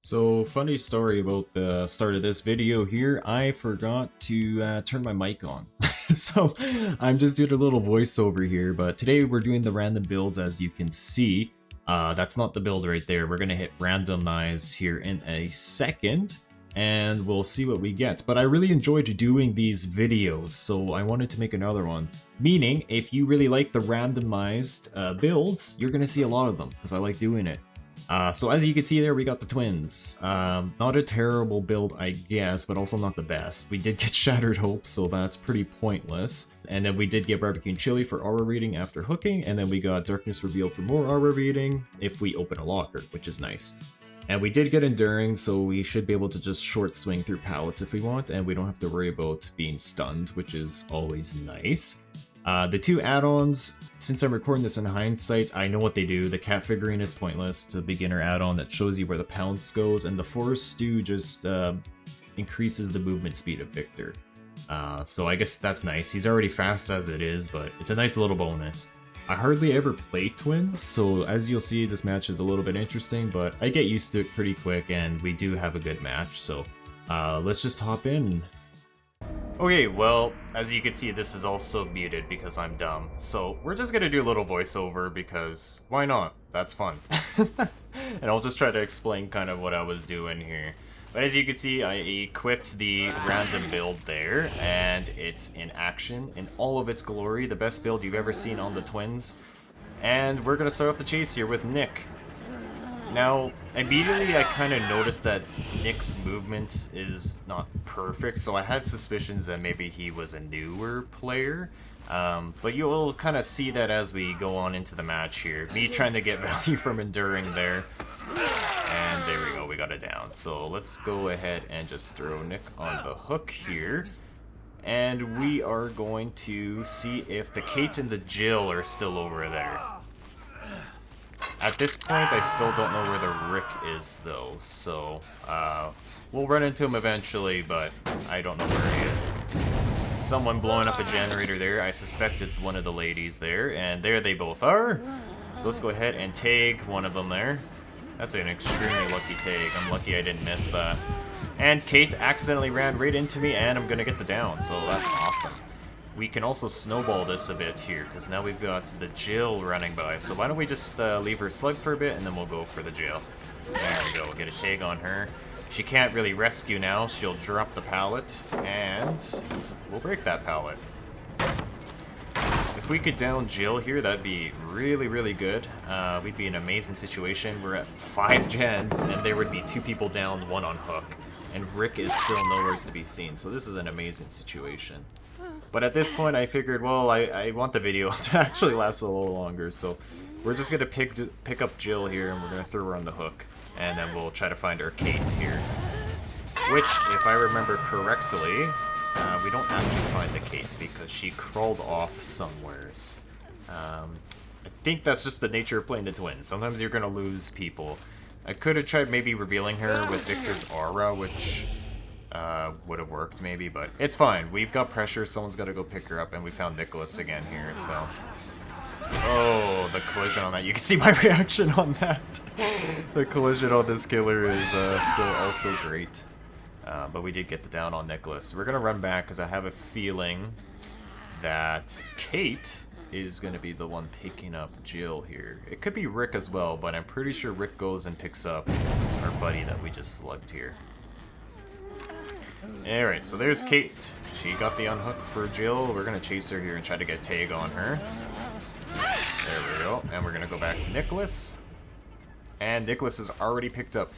So, funny story about the start of this video here, I forgot to turn my mic on. So, I'm just doing a little voiceover here, but today we're doing the random builds as you can see. That's not the build right there, we're gonna hit randomize here in a second, and we'll see what we get. But I really enjoyed doing these videos, so I wanted to make another one. Meaning, if you really like the randomized builds, you're gonna see a lot of them, because I like doing it. So as you can see there, we got the twins. Not a terrible build, I guess, but also not the best. We did get Shattered Hope, so that's pretty pointless. And then we did get Barbecue and Chili for aura reading after hooking, and then we got Darkness Revealed for more aura reading if we open a locker, which is nice. And we did get Enduring, so we should be able to just short swing through pallets if we want, and we don't have to worry about being stunned, which is always nice. The two add-ons, since I'm recording this in hindsight, I know what they do. The cat figurine is pointless. It's a beginner add-on that shows you where the pounce goes, and the Forest Stew just increases the movement speed of Victor. So I guess that's nice. He's already fast as it is, but it's a nice little bonus. I hardly ever play twins, so as you'll see, this match is a little bit interesting, but I get used to it pretty quick, and we do have a good match, so let's just hop in. Okay, well, as you can see, this is also muted because I'm dumb. So we're just gonna do a little voiceover because why not? That's fun. And I'll just try to explain kind of what I was doing here. But as you can see, I equipped the random build there, and it's in action in all of its glory. The best build you've ever seen on the twins. And we're gonna start off the chase here with Nick. Now, immediately I kind of noticed that Nick's movement is not perfect, so I had suspicions that maybe he was a newer player. But you'll kind of see that as we go on into the match here. Me trying to get value from Enduring there. And there we go, we got it down. So let's go ahead and just throw Nick on the hook here. And we are going to see if the Kate and the Jill are still over there. At this point, I still don't know where the Rick is, though, so we'll run into him eventually, but I don't know where he is. Someone blowing up a generator there. I suspect it's one of the ladies there, and there they both are. So let's go ahead and tag one of them there. That's an extremely lucky tag. I'm lucky I didn't miss that. And Kate accidentally ran right into me, and I'm gonna get the down, so that's awesome. We can also snowball this a bit here, because now we've got the Jill running by. So why don't we just leave her slug for a bit, and then we'll go for the Jill. There we go, get a tag on her. She can't really rescue now, she'll drop the pallet, and we'll break that pallet. If we could down Jill here, that'd be really, really good. We'd be in an amazing situation. We're at 5 gens, and there would be 2 people down, 1 on hook. And Rick is still nowhere to be seen, so this is an amazing situation. But at this point, I figured, well, I want the video to actually last a little longer, so we're just gonna pick up Jill here, and we're gonna throw her on the hook, and then we'll try to find our Kate here. Which, if I remember correctly, we don't actually find the Kate because she crawled off somewheres. I think that's just the nature of playing the twins. Sometimes you're gonna lose people. I could have tried maybe revealing her with Victor's aura, which would have worked maybe, but it's fine. We've got pressure, someone's got to go pick her up, and we found Nicholas again here, so... Oh, the collision on that. You can see my reaction on that. The collision on this killer is still also great. But we did get the down on Nicholas. We're going to run back because I have a feeling that Kate is going to be the one picking up Jill here. It could be Rick as well, but I'm pretty sure Rick goes and picks up our buddy that we just slugged here. Alright, so there's Kate. She got the unhook for Jill. We're going to chase her here and try to get tag on her. There we go. And we're going to go back to Nicholas. And Nicholas is already picked up.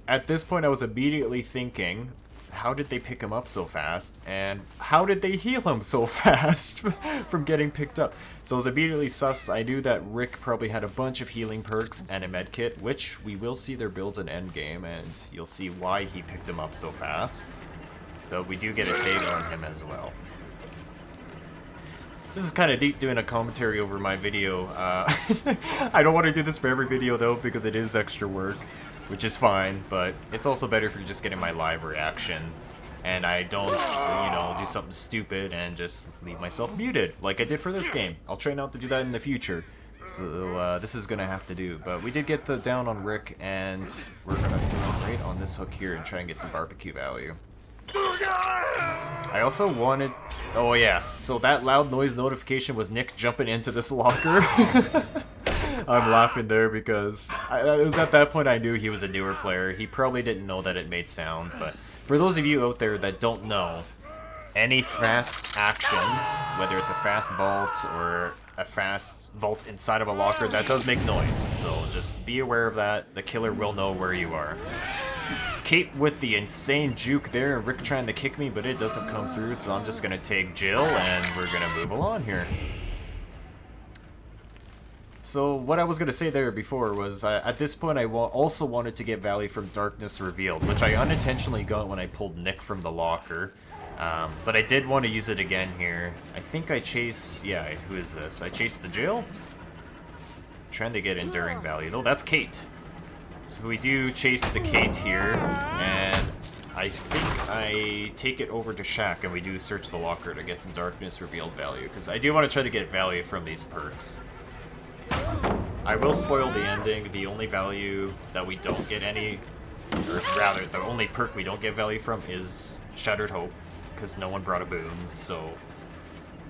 At this point, I was immediately thinking, how did they pick him up so fast? And how did they heal him so fast from getting picked up? So I was immediately sus. I knew that Rick probably had a bunch of healing perks and a med kit, which we will see their builds in endgame, and you'll see why he picked him up so fast. Though we do get a tag on him as well. This is kind of neat doing a commentary over my video. I don't want to do this for every video though, because it is extra work, which is fine, but it's also better if you're just getting my live reaction and I don't, you know, do something stupid and just leave myself muted like I did for this game. I'll try not to do that in the future. So this is gonna have to do. But we did get the down on Rick, and we're gonna throw him right on this hook here and try and get some barbecue value. I also wanted... Oh yes, so that loud noise notification was Nick jumping into this locker. I'm laughing there because it was at that point I knew he was a newer player. He probably didn't know that it made sound, but for those of you out there that don't know, any fast action, whether it's a fast vault or a fast vault inside of a locker, that does make noise. So just be aware of that. The killer will know where you are. Kate with the insane juke there, Rick trying to kick me, but it doesn't come through, so I'm just going to take Jill, and we're going to move along here. So what I was going to say there before was, at this point I also wanted to get value from Darkness Revealed, which I unintentionally got when I pulled Nick from the locker. But I did want to use it again here. I think I chase... Yeah, who is this? I chase the Jill? Trying to get enduring value. No, that's Kate. So we do chase the Kate here, and I think I take it over to Shaq, and we do search the locker to get some Darkness Revealed value, because I do want to try to get value from these perks. I will spoil the ending. The only value that we don't get any, or rather, the only perk we don't get value from is Shattered Hope, because no one brought a boon, so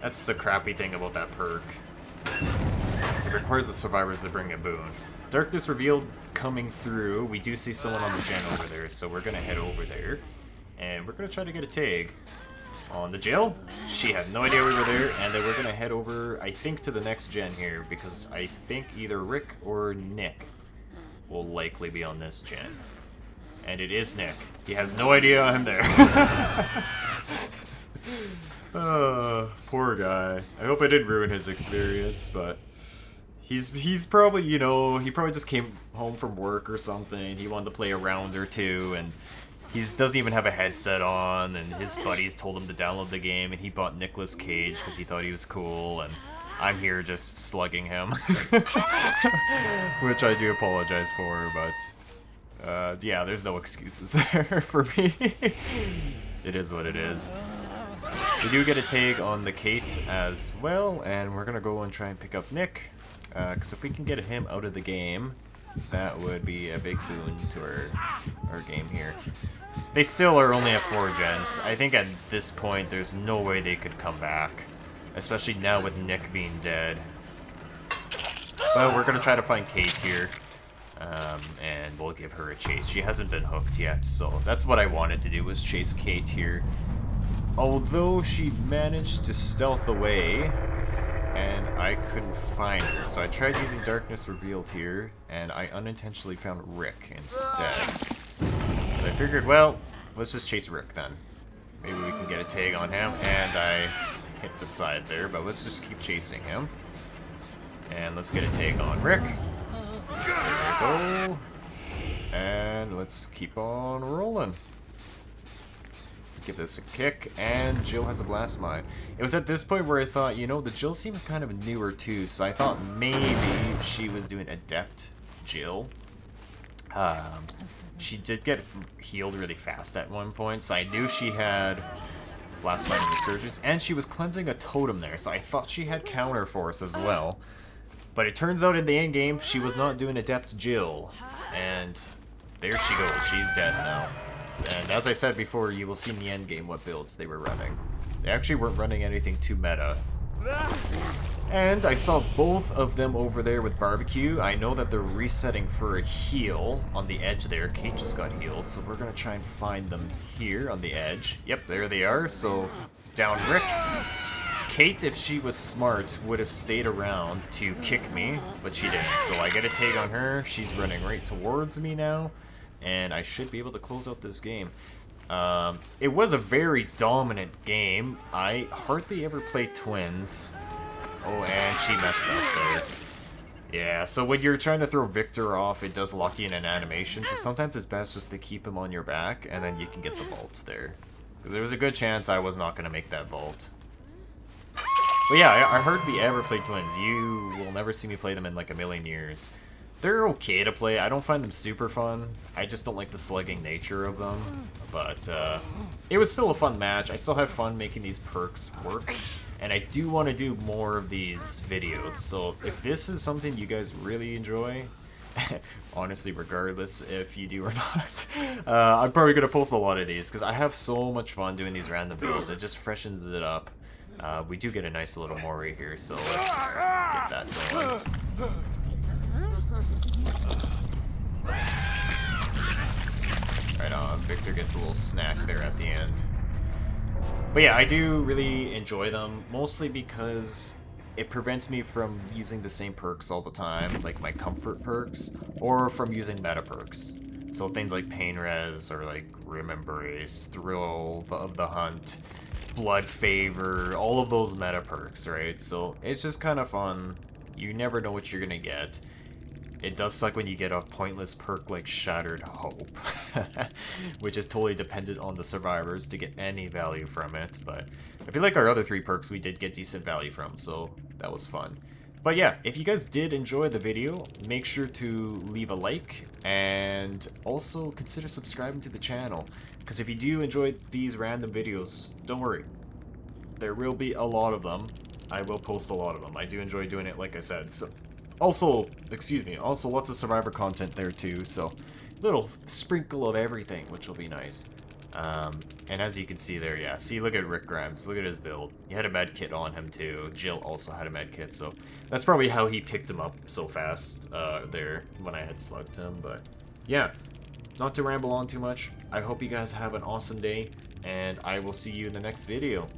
that's the crappy thing about that perk. It requires the survivors to bring a boon. Darkness Revealed coming through. We do see someone on the gen over there, so we're going to head over there, and we're going to try to get a tag on the Jill. She had no idea we were there, and then we're going to head over, I think, to the next gen here, because I think either Rick or Nick will likely be on this gen. And it is Nick. He has no idea I'm there. Poor guy. I hope I didn't ruin his experience, but he's probably, you know, he probably just came home from work or something. He wanted to play a round or two, and he doesn't even have a headset on, and his buddies told him to download the game, and he bought Nicolas Cage because he thought he was cool, and I'm here just slugging him. Which I do apologize for, but yeah, there's no excuses there for me. It is what it is. We do get a tag on the Kate as well, and we're going to go and try and pick up Nick. Because if we can get him out of the game, that would be a big boon to our game here. They still are only at 4 gens. I think at this point there's no way they could come back. Especially now with Nick being dead. But we're going to try to find Kate here. And we'll give her a chase. She hasn't been hooked yet, so that's what I wanted to do, was chase Kate here. Although she managed to stealth away, and I couldn't find her. So I tried using Darkness Revealed here, and I unintentionally found Rick instead. So I figured, well, let's just chase Rick then. Maybe we can get a tag on him, and I hit the side there, but let's just keep chasing him. And let's get a tag on Rick. There we go. And let's keep on rolling. Give this a kick, and Jill has a blast mine. It was at this point where I thought, you know, the Jill seems kind of newer too, so I thought maybe she was doing Adept Jill. She did get healed really fast at one point, so I knew she had blast mine and resurgence, and she was cleansing a totem there, so I thought she had counter force as well. But it turns out in the end game, she was not doing Adept Jill, and there she goes. She's dead now. And as I said before, you will see in the end game what builds they were running. They actually weren't running anything too meta. And I saw both of them over there with barbecue. I know that they're resetting for a heal on the edge there. Kate just got healed, so we're going to try and find them here on the edge. Yep, there they are. So down Rick. Kate, if she was smart, would have stayed around to kick me, but she didn't. So I get a tag on her. She's running right towards me now, and I should be able to close out this game. It was a very dominant game. I hardly ever play twins. Oh, and she messed up there. Yeah, so when you're trying to throw Victor off, it does lock you in an animation, so sometimes it's best just to keep him on your back, and then you can get the vault there. Because there was a good chance I was not going to make that vault. But yeah, I hardly ever play twins. You will never see me play them in like a million years. They're okay to play. I don't find them super fun. I just don't like the slugging nature of them. But it was still a fun match. I still have fun making these perks work. And I do want to do more of these videos. So if this is something you guys really enjoy, Honestly, regardless if you do or not. I'm probably going to post a lot of these because I have so much fun doing these random builds. It just freshens it up. We do get a nice little Mori here, so let's just get that going. Right on, Victor gets a little snack there at the end. But yeah, I do really enjoy them, mostly because it prevents me from using the same perks all the time, like my comfort perks, or from using meta perks. So things like Pain Res, or like Grim Embrace, Thrill of the Hunt, Blood Favor, all of those meta perks, right? So it's just kind of fun. You never know what you're gonna get. It does suck when you get a pointless perk like Shattered Hope, which is totally dependent on the survivors to get any value from it, but I feel like our other 3 perks we did get decent value from, so that was fun. But yeah, if you guys did enjoy the video, make sure to leave a like, and also consider subscribing to the channel, because if you do enjoy these random videos, don't worry, there will be a lot of them. I will post a lot of them. I do enjoy doing it, like I said, so... Also, excuse me, also lots of survivor content there too, so little sprinkle of everything, which will be nice. And as you can see there, yeah, see, look at Rick Grimes, look at his build. He had a med kit on him too. Jill also had a med kit, so that's probably how he picked him up so fast there when I had slugged him. But yeah, not to ramble on too much, I hope you guys have an awesome day, and I will see you in the next video.